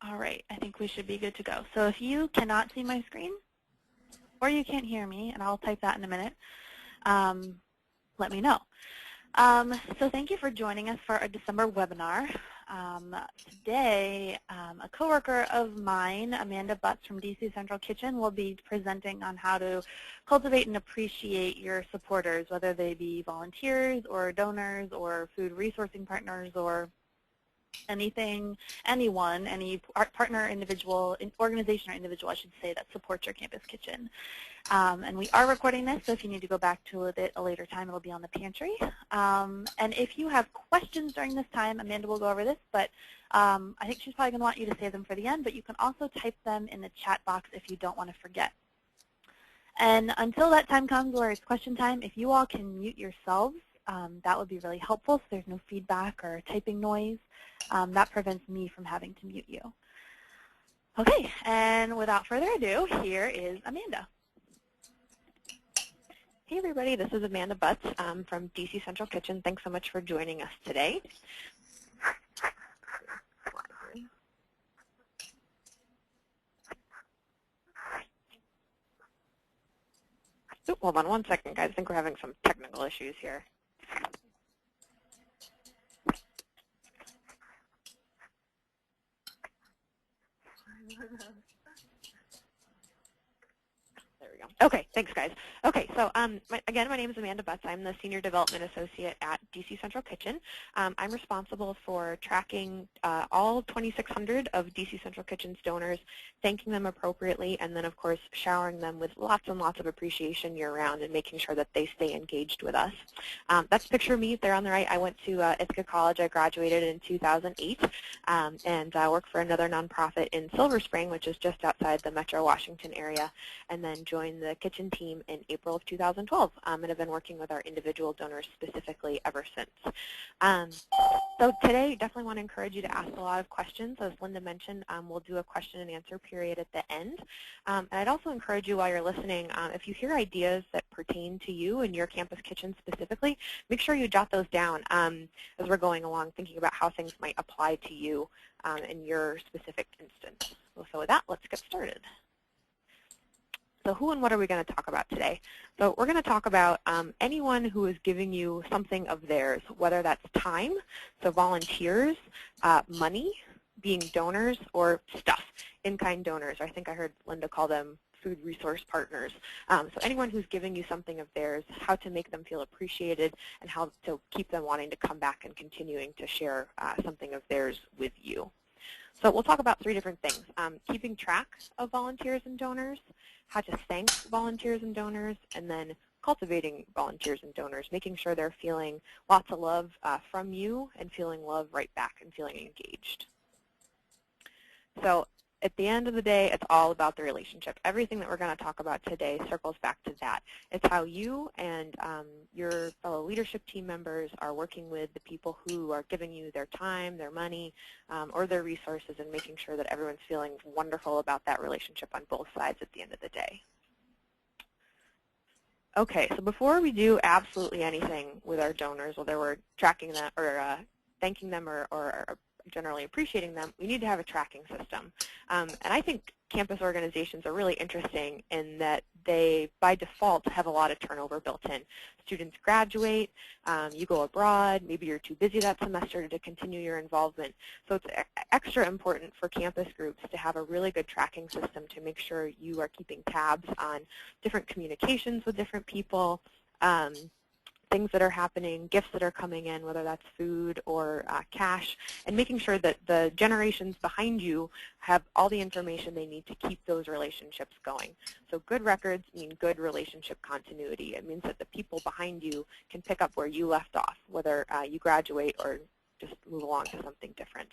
All right, I think we should be good to go. So if you cannot see my screen or you can't hear me, and I'll type that in a minute, let me know. So thank you for joining us for our December webinar. Today, a coworker of mine, Amanda Butts from DC Central Kitchen, will be presenting on how to cultivate and appreciate your supporters, whether they be volunteers or donors or food resourcing partners or anything, anyone, any partner, individual, organization or individual, I should say, that supports your campus kitchen. And we are recording this, so if you need to go back to it at a later time, it'll be on the pantry. And if you have questions during this time, Amanda will go over this, but I think she's probably going to want you to save them for the end, but you can also type them in the chat box if you don't want to forget. And until that time comes where it's question time, if you all can mute yourselves, that would be really helpful so there's no feedback or typing noise. That prevents me from having to mute you. Okay, and without further ado, here is Amanda. Hey everybody, this is Amanda Butts from DC Central Kitchen. Thanks so much for joining us today. Oh, hold on one second, guys. I think we're having some technical issues here. There we go. Okay, thanks, guys. Okay, so again, my name is Amanda Butts. I'm the Senior Development Associate at DC Central Kitchen. I'm responsible for tracking all 2,600 of DC Central Kitchen's donors, thanking them appropriately, and then, of course, showering them with lots and lots of appreciation year-round and making sure that they stay engaged with us. That's a picture of me there on the right. I went to Ithaca College. I graduated in 2008 and worked for another nonprofit in Silver Spring, which is just outside the Metro Washington area, and then joined the kitchen team in April of 2012 and have been working with our individual donors specifically ever since. So today, definitely want to encourage you to ask a lot of questions. As Linda mentioned, we'll do a question and answer period at the end. And I'd also encourage you while you're listening, if you hear ideas that pertain to you and your campus kitchen specifically, make sure you jot those down as we're going along, thinking about how things might apply to you in your specific instance. So with that, let's get started. So who and what are we going to talk about today? So we're going to talk about anyone who is giving you something of theirs, whether that's time, so volunteers, money, being donors, or stuff, in-kind donors. I think I heard Linda call them food resource partners. So anyone who's giving you something of theirs, how to make them feel appreciated, and how to keep them wanting to come back and continuing to share something of theirs with you. So we'll talk about 3 different things: keeping track of volunteers and donors, how to thank volunteers and donors, and then cultivating volunteers and donors, making sure they're feeling lots of love from you and feeling love right back and feeling engaged. So at the end of the day, it's all about the relationship. Everything that we're going to talk about today circles back to that. It's how you and your fellow leadership team members are working with the people who are giving you their time, their money, or their resources, and making sure that everyone's feeling wonderful about that relationship on both sides at the end of the day. Okay, so before we do absolutely anything with our donors, whether we're tracking them or thanking them or generally appreciating them, we need to have a tracking system. And I think campus organizations are really interesting in that they, by default, have a lot of turnover built in. Students graduate, you go abroad, maybe you're too busy that semester to continue your involvement. So it's extra important for campus groups to have a really good tracking system to make sure you are keeping tabs on different communications with different people, things that are happening, gifts that are coming in, whether that's food or cash, and making sure that the generations behind you have all the information they need to keep those relationships going. So good records mean good relationship continuity. It means that the people behind you can pick up where you left off, whether you graduate or just move along to something different.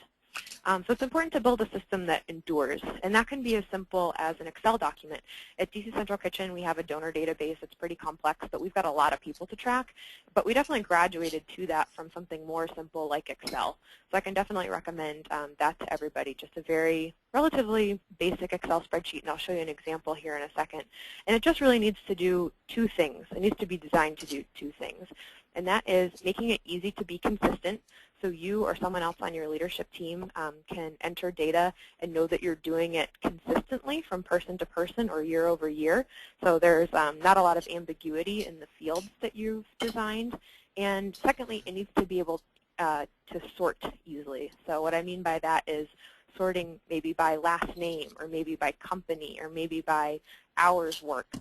So it's important to build a system that endures, and that can be as simple as an Excel document. At DC Central Kitchen, we have a donor database that's pretty complex, but we've got a lot of people to track. But we definitely graduated to that from something more simple like Excel. So I can definitely recommend that to everybody, just a very relatively basic Excel spreadsheet, and I'll show you an example here in a second. And it just really needs to do two things. It needs to be designed to do two things. And that is making it easy to be consistent, so you or someone else on your leadership team can enter data and know that you're doing it consistently from person to person or year over year. So there's not a lot of ambiguity in the fields that you've designed. And secondly, it needs to be able to sort easily. So what I mean by that is sorting maybe by last name or maybe by company or maybe by hours worked.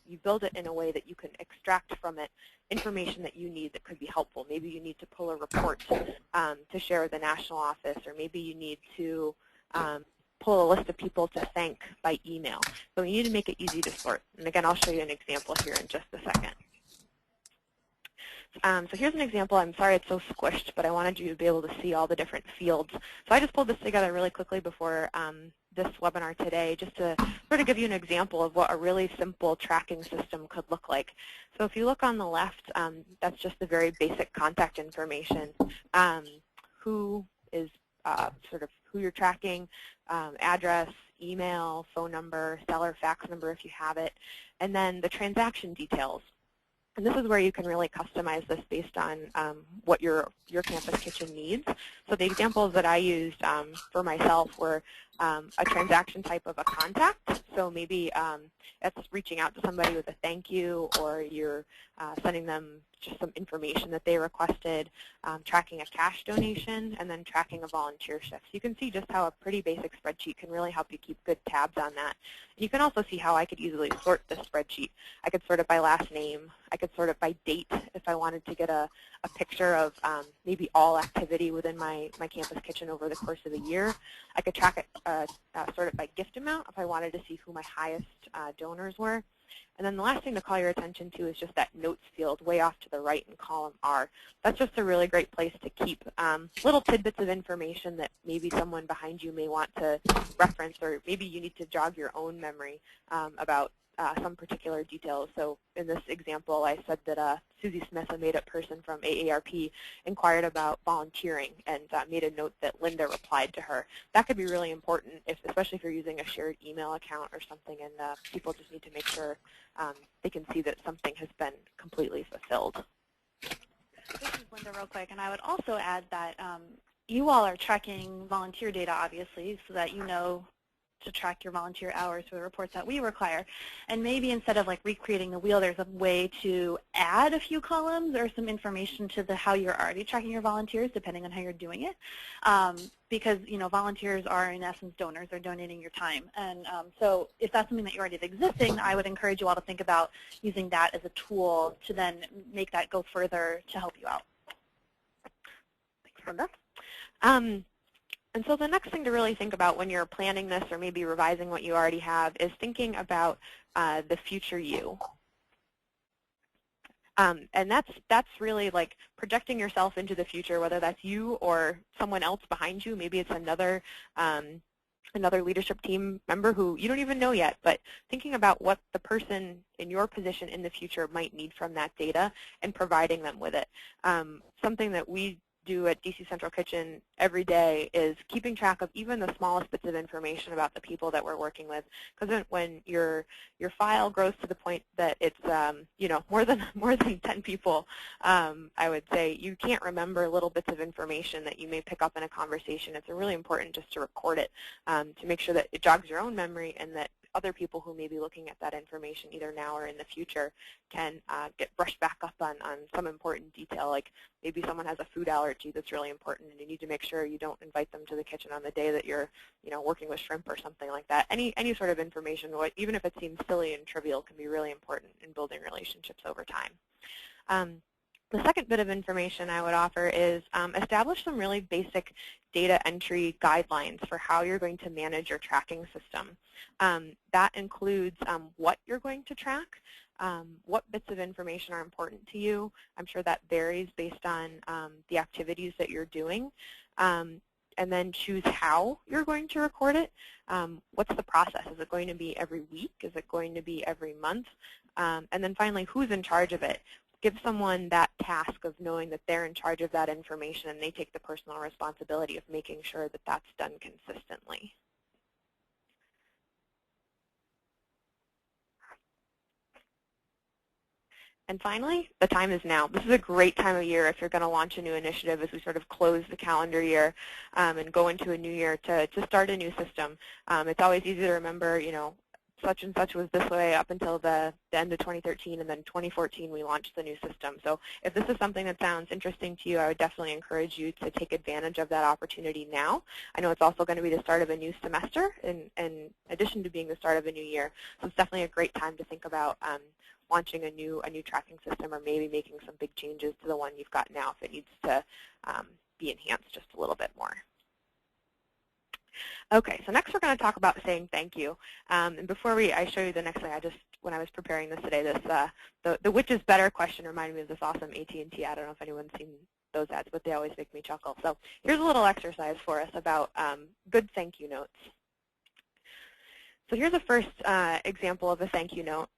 You build it in a way that you can extract from it information that you need that could be helpful. Maybe you need to pull a report to share with the national office, or maybe you need to pull a list of people to thank by email. So you need to make it easy to sort. And again, I'll show you an example here in just a second. So here's an example. I'm sorry it's so squished, but I wanted you to be able to see all the different fields. So I just pulled this together really quickly before this webinar today, just to sort of give you an example of what a really simple tracking system could look like. So if you look on the left, that's just the very basic contact information. Who is sort of who you're tracking, address, email, phone number, seller fax number if you have it, and then the transaction details. And this is where you can really customize this based on what your campus kitchen needs. So the examples that I used for myself were a transaction type of a contact. So maybe it's reaching out to somebody with a thank you, or you're sending them just some information that they requested, tracking a cash donation, and then tracking a volunteer shift. So you can see just how a pretty basic spreadsheet can really help you keep good tabs on that. And you can also see how I could easily sort this spreadsheet. I could sort it by last name. I could sort it by date if I wanted to get a picture of maybe all activity within my campus kitchen over the course of a year. I could track it, sort it by gift amount if I wanted to see who my highest donors were. And then the last thing to call your attention to is just that notes field way off to the right in column R. That's just a really great place to keep little tidbits of information that maybe someone behind you may want to reference, or maybe you need to jog your own memory about some particular details. So in this example, I said that Susie Smith, a made-up person from AARP, inquired about volunteering and made a note that Linda replied to her. That could be really important, especially if you're using a shared email account or something, and people just need to make sure they can see that something has been completely fulfilled. This is Linda real quick, and I would also add that you all are tracking volunteer data, obviously, so that you know to track your volunteer hours for the reports that we require. And maybe instead of like recreating the wheel, there's a way to add a few columns or some information to how you're already tracking your volunteers, depending on how you're doing it. Because volunteers are in essence donors. They're donating your time. And so if that's something that you already have existing, I would encourage you all to think about using that as a tool to then make that go further to help you out. Thanks, Linda. And so the next thing to really think about when you're planning this or maybe revising what you already have is thinking about the future you. And that's really like projecting yourself into the future, whether that's you or someone else behind you. Maybe it's another leadership team member who you don't even know yet, but thinking about what the person in your position in the future might need from that data and providing them with it. Something that we do at DC Central Kitchen every day is keeping track of even the smallest bits of information about the people that we're working with. Because when your file grows to the point that it's more than 10 people, I would say you can't remember little bits of information that you may pick up in a conversation. It's really important just to record it to make sure that it jogs your own memory, and that other people who may be looking at that information either now or in the future can get brushed back up on some important detail, like maybe someone has a food allergy that's really important, and you need to make sure you don't invite them to the kitchen on the day that you're working with shrimp or something like that. Any sort of information, even if it seems silly and trivial, can be really important in building relationships over time. The second bit of information I would offer is establish some really basic data entry guidelines for how you're going to manage your tracking system. That includes what you're going to track, what bits of information are important to you. I'm sure that varies based on the activities that you're doing. And then choose how you're going to record it. What's the process? Is it going to be every week? Is it going to be every month? And then finally, who's in charge of it? Give someone that task of knowing that they're in charge of that information, and they take the personal responsibility of making sure that that's done consistently. And finally, the time is now. This is a great time of year if you're going to launch a new initiative as we sort of close the calendar year and go into a new year to start a new system. It's always easy to remember, such and such was this way up until the end of 2013, and then 2014 we launched the new system. So if this is something that sounds interesting to you, I would definitely encourage you to take advantage of that opportunity now. I know it's also going to be the start of a new semester in addition to being the start of a new year. So it's definitely a great time to think about launching a new tracking system, or maybe making some big changes to the one you've got now if it needs to be enhanced just a little bit more. Okay, so next we're going to talk about saying thank you. And before I show you the next thing, when I was preparing this today, the which is better question reminded me of this awesome AT&T. I don't know if anyone's seen those ads, but they always make me chuckle. So here's a little exercise for us about good thank you notes. So here's a first example of a thank you note.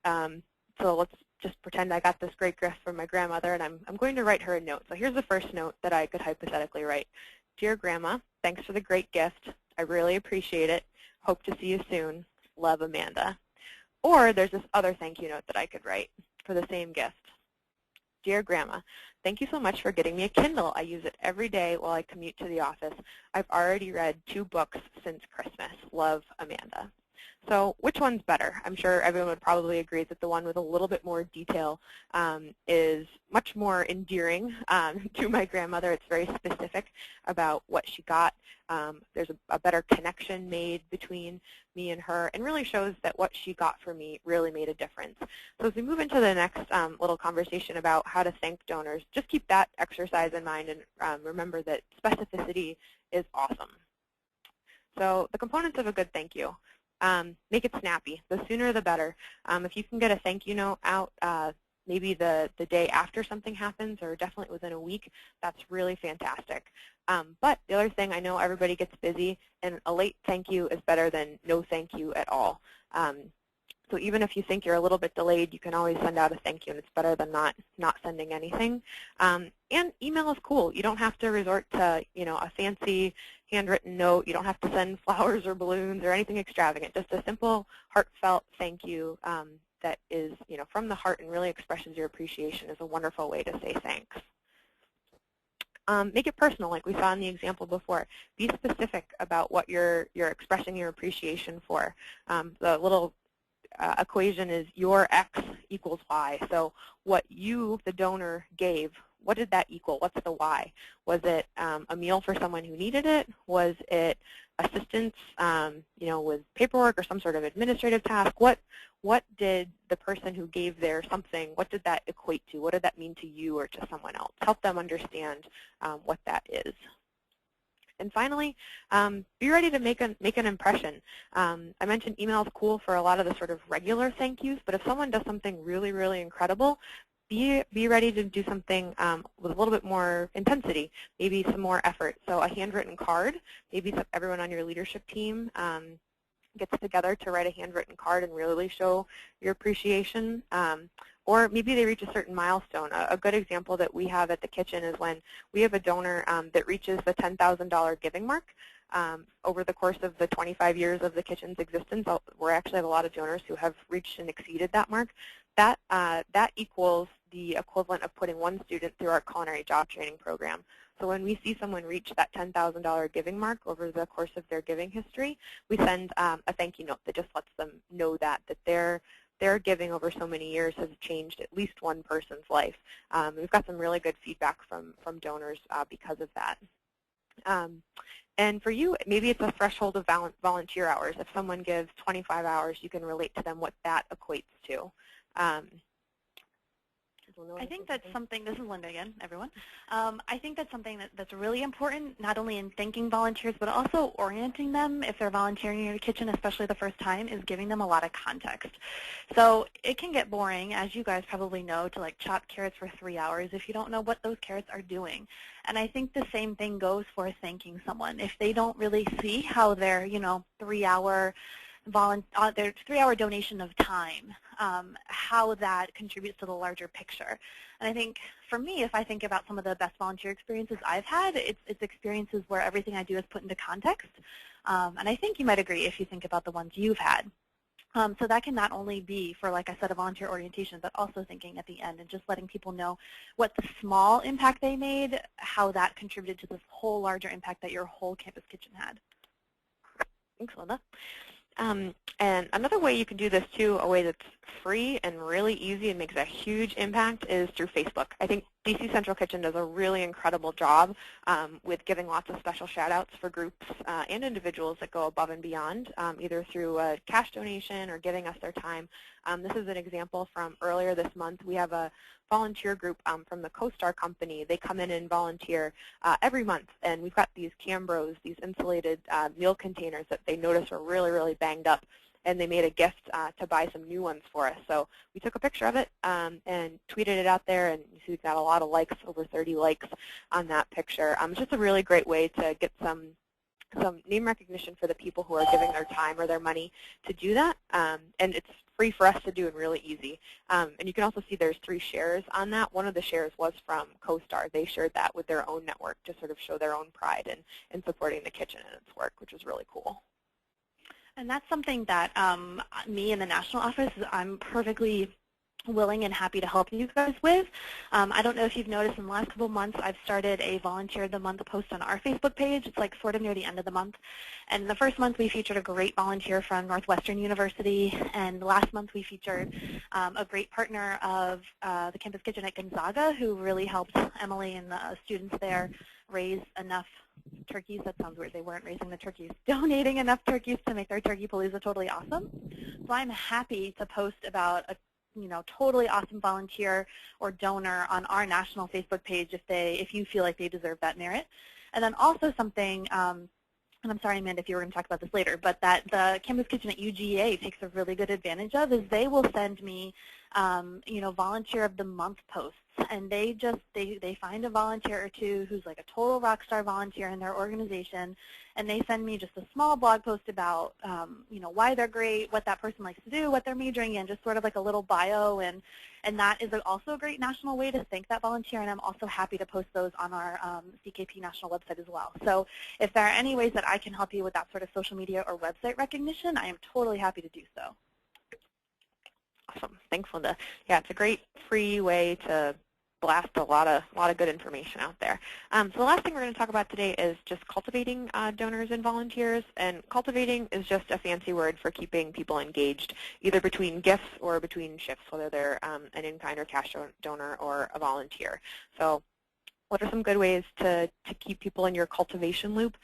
So let's just pretend I got this great gift from my grandmother, and I'm going to write her a note. So here's the first note that I could hypothetically write. Dear Grandma, thanks for the great gift. I really appreciate it. Hope to see you soon. Love, Amanda. Or there's this other thank you note that I could write for the same gift. Dear Grandma, thank you so much for getting me a Kindle. I use it every day while I commute to the office. I've already read 2 books since Christmas. Love, Amanda. So which one's better? I'm sure everyone would probably agree that the one with a little bit more detail is much more endearing to my grandmother. It's very specific about what she got. There's a better connection made between me and her, and really shows that what she got for me really made a difference. So as we move into the next little conversation about how to thank donors, just keep that exercise in mind, and remember that specificity is awesome. So the components of a good thank you. Make it snappy. The sooner the better. If you can get a thank you note out maybe the day after something happens, or definitely within a week, that's really fantastic. But the other thing, I know everybody gets busy, and a late thank you is better than no thank you at all. So even if you think you're a little bit delayed, you can always send out a thank you, and it's better than not sending anything. And email is cool. You don't have to resort to a fancy handwritten note. You don't have to send flowers or balloons or anything extravagant. Just a simple, heartfelt thank you that is from the heart and really expresses your appreciation is a wonderful way to say thanks. Make it personal, like we saw in the example before. Be specific about what you're expressing your appreciation for. The little equation is your X equals Y. So what you, the donor, gave, what did that equal? What's the Y? Was it a meal for someone who needed it? Was it assistance, with paperwork or some sort of administrative task? What did the person who gave their something, what did that equate to? What did that mean to you or to someone else? Help them understand what that is. And finally, be ready to make an impression. I mentioned email is cool for a lot of the sort of regular thank yous, but if someone does something really, really incredible, be ready to do something with a little bit more intensity, maybe some more effort. So a handwritten card, maybe everyone on your leadership team gets together to write a handwritten card and really show your appreciation. Or maybe they reach a certain milestone. A good example that we have at the kitchen is when we have a donor that reaches the $10,000 giving mark. Over the course of the 25 years of the kitchen's existence, we actually have a lot of donors who have reached and exceeded that mark. That equals the equivalent of putting one student through our culinary job training program. So when we see someone reach that $10,000 giving mark over the course of their giving history, we send a thank you note that just lets them know that their giving over so many years has changed at least one person's life. We've got some really good feedback from donors because of that. And for you, maybe it's a threshold of volunteer hours. If someone gives 25 hours, you can relate to them what that equates to. I think that's something, this is Linda again, everyone. I think that's something that's really important, not only in thanking volunteers, but also orienting them if they're volunteering in your kitchen, especially the first time, is giving them a lot of context. So it can get boring, as you guys probably know, to like chop carrots for 3 hours if you don't know what those carrots are doing. And I think the same thing goes for thanking someone. If they don't really see how their, 3-hour their 3-hour donation of time, how that contributes to the larger picture. And I think for me, if I think about some of the best volunteer experiences I've had, it's experiences where everything I do is put into context. And I think you might agree if you think about the ones you've had. So that can not only be for, like I said, a volunteer orientation, but also thinking at the end and just letting people know what the small impact they made, how that contributed to this whole larger impact that your whole campus kitchen had. Thanks, Linda. And another way you can do this too, a way that's free and really easy and makes a huge impact, is through Facebook. I think DC Central Kitchen does a really incredible job with giving lots of special shout-outs for groups and individuals that go above and beyond, either through a cash donation or giving us their time. This is an example from earlier this month. We have a volunteer group from the CoStar company. They come in and volunteer every month, and we've got these Cambros, these insulated meal containers that they noticed were really, really banged up, and they made a gift to buy some new ones for us. So we took a picture of it and tweeted it out there, and you see we've got a lot of likes, over 30 likes on that picture. It's just a really great way to get some name recognition for the people who are giving their time or their money to do that, and it's free for us to do and really easy. And you can also see there's 3 shares on that. One of the shares was from CoStar. They shared that with their own network to sort of show their own pride in supporting the kitchen and its work, which is really cool. And that's something that me in the national office, I'm perfectly willing and happy to help you guys with. I don't know if you've noticed in the last couple of months, I've started a Volunteer of the Month post on our Facebook page. It's like sort of near the end of the month. And the first month we featured a great volunteer from Northwestern University, and last month we featured a great partner of the Campus Kitchen at Gonzaga, who really helped Emily and the students there raise enough turkeys. That sounds weird. They weren't raising the turkeys. Donating enough turkeys to make their turkey palooza totally awesome. So I'm happy to post about a totally awesome volunteer or donor on our national Facebook page if you feel like they deserve that merit. And then also something, and I'm sorry, Amanda, if you were going to talk about this later, but that the Campus Kitchen at UGA takes a really good advantage of is they will send me, Volunteer of the Month posts, and they find a volunteer or two who's like a total rock star volunteer in their organization, and they send me just a small blog post about, why they're great, what that person likes to do, what they're majoring in, just sort of like a little bio, and that is also a great national way to thank that volunteer, and I'm also happy to post those on our CKP national website as well. So if there are any ways that I can help you with that sort of social media or website recognition, I am totally happy to do so. Awesome. Thanks, Linda. Yeah, it's a great free way to blast a lot of good information out there. So the last thing we're going to talk about today is just cultivating donors and volunteers. And cultivating is just a fancy word for keeping people engaged, either between gifts or between shifts, whether they're an in-kind or cash donor or a volunteer. So what are some good ways to keep people in your cultivation loop?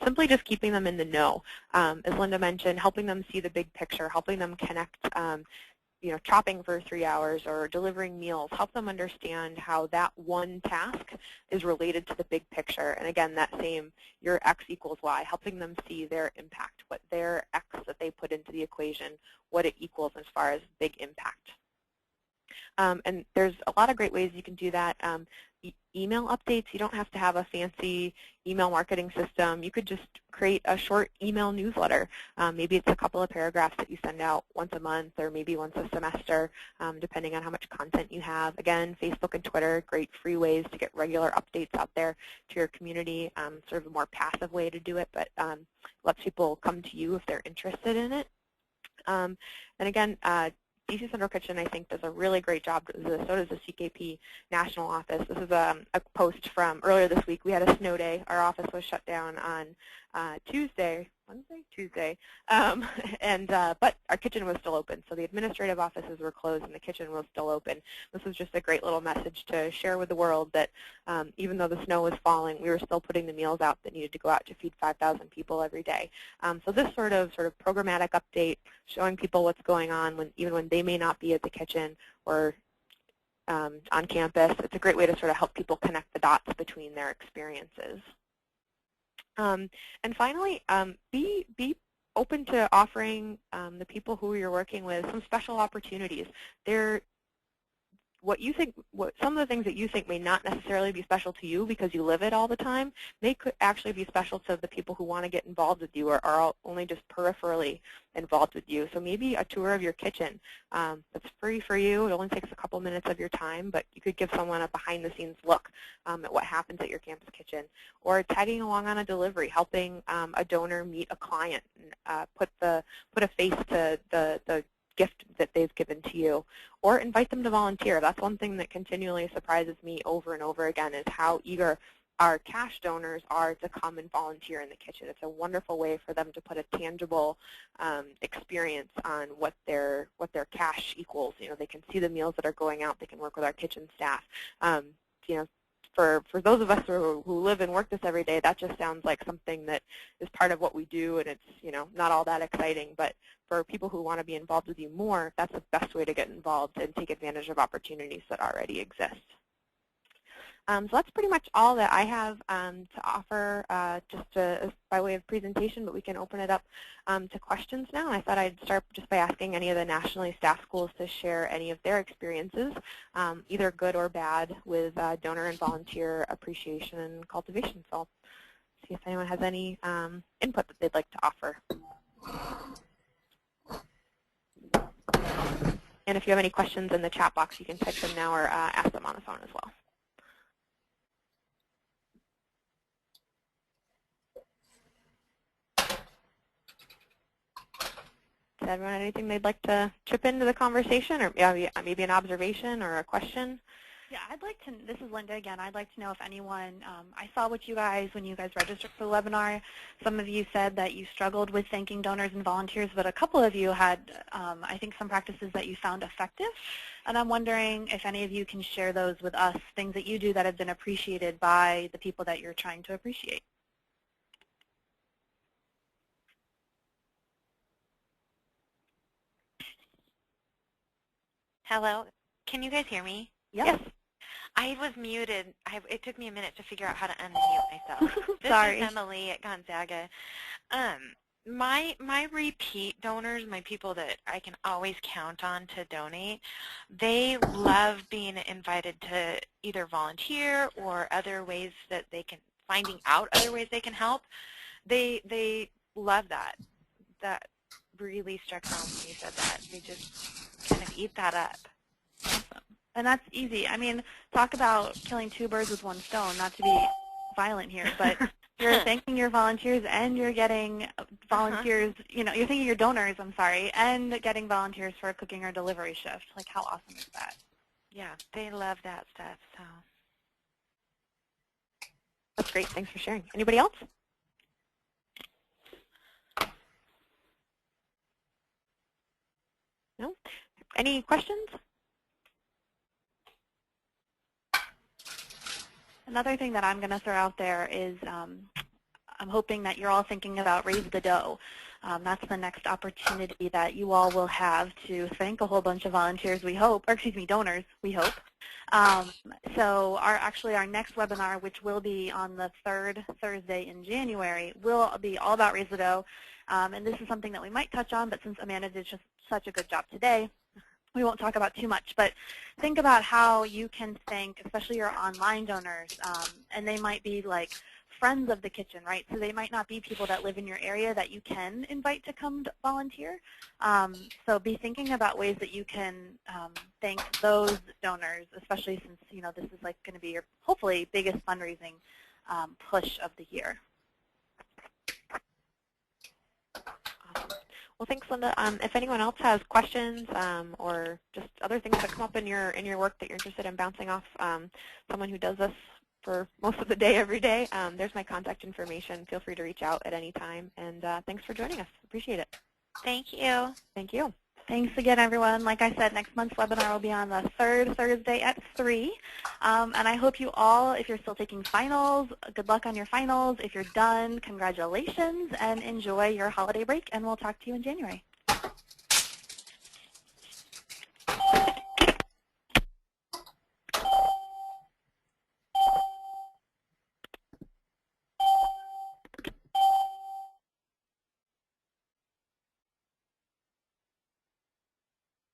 Simply just keeping them in the know. As Linda mentioned, helping them see the big picture, helping them connect, chopping for 3 hours or delivering meals, help them understand how that one task is related to the big picture. And again, that same, your X equals Y, helping them see their impact, what their X that they put into the equation, what it equals as far as big impact. And there's a lot of great ways you can do that. Email updates, you don't have to have a fancy email marketing system. You could just create a short email newsletter. Maybe it's a couple of paragraphs that you send out once a month or maybe once a semester, depending on how much content you have. Again, Facebook and Twitter, great free ways to get regular updates out there to your community, sort of a more passive way to do it, but lets people come to you if they're interested in it. And again, DC Central Kitchen, I think, does a really great job. So does the CKP National Office. This is a post from earlier this week. We had a snow day. Our office was shut down on Tuesday, but our kitchen was still open. So the administrative offices were closed and the kitchen was still open. This was just a great little message to share with the world that even though the snow was falling, we were still putting the meals out that needed to go out to feed 5,000 people every day. So this sort of programmatic update, showing people what's going on even when they may not be at the kitchen or on campus, it's a great way to sort of help people connect the dots between their experiences. And finally, be open to offering the people who you're working with some special opportunities. some of the things that you think may not necessarily be special to you because you live it all the time, they could actually be special to the people who want to get involved with you or are only just peripherally involved with you. So maybe a tour of your kitchen. That's free for you. It only takes a couple minutes of your time, but you could give someone a behind-the-scenes look at what happens at your campus kitchen. Or tagging along on a delivery, helping a donor meet a client, and, put a face to the gift that they've given to you, or invite them to volunteer. That's one thing that continually surprises me over and over again is how eager our cash donors are to come and volunteer in the kitchen. It's a wonderful way for them to put a tangible experience on what their cash equals. You know, they can see the meals that are going out. They can work with our kitchen staff. You know, for those of us who live and work this every day, that just sounds like something that is part of what we do, and it's, you know, not all that exciting. But for people who want to be involved with you more, that's the best way to get involved and take advantage of opportunities that already exist. So that's pretty much all that I have to offer by way of presentation, but we can open it up to questions now. I thought I'd start just by asking any of the nationally staffed schools to share any of their experiences, either good or bad, with donor and volunteer appreciation and cultivation. So I'll see if anyone has any input that they'd like to offer. And if you have any questions in the chat box, you can type them now or ask them on the phone as well. Does everyone have anything they'd like to chip into the conversation, or maybe an observation or a question? Yeah, I'd like to, this is Linda again, I'd like to know if anyone, I saw what you guys, when you guys registered for the webinar, some of you said that you struggled with thanking donors and volunteers, but a couple of you had, I think, some practices that you found effective. And I'm wondering if any of you can share those with us, things that you do that have been appreciated by the people that you're trying to appreciate. Hello, can you guys hear me? Yes. I was muted. It took me a minute to figure out how to unmute myself. Sorry. This is Emily at Gonzaga. My repeat donors, my people that I can always count on to donate, they love being invited to either volunteer or other ways that they can, finding out other ways they can help. They love that. That really struck home when you said that. They just kind of eat that up. Awesome. And that's easy. I mean, talk about killing two birds with one stone, not to be violent here, but you're thanking your volunteers and you're getting volunteers, you know, you're thanking your donors, I'm sorry, and getting volunteers for a cooking or delivery shift. Like, how awesome is that? Yeah, they love that stuff. So that's great. Thanks for sharing. Anybody else? No? Any questions? Another thing that I'm going to throw out there is I'm hoping that you're all thinking about Raise the Dough. That's the next opportunity that you all will have to thank a whole bunch of volunteers, we hope, or excuse me, donors, we hope. So our next webinar, which will be on the third Thursday in January, will be all about Raise the Dough. And this is something that we might touch on, but since Amanda did just such a good job today, we won't talk about too much, but think about how you can thank, especially your online donors, and they might be like friends of the kitchen, right? So they might not be people that live in your area that you can invite to come volunteer. So be thinking about ways that you can thank those donors, especially since, you know, this is like going to be your hopefully biggest fundraising push of the year. Well, thanks, Linda. If anyone else has questions or just other things that come up in your work that you're interested in bouncing off someone who does this for most of the day, every day, there's my contact information. Feel free to reach out at any time. And thanks for joining us. Appreciate it. thank you. Thank you. Thanks again, everyone. Like I said, next month's webinar will be on the third Thursday at 3. And I hope you all, if you're still taking finals, good luck on your finals. If you're done, congratulations, and enjoy your holiday break, and we'll talk to you in January.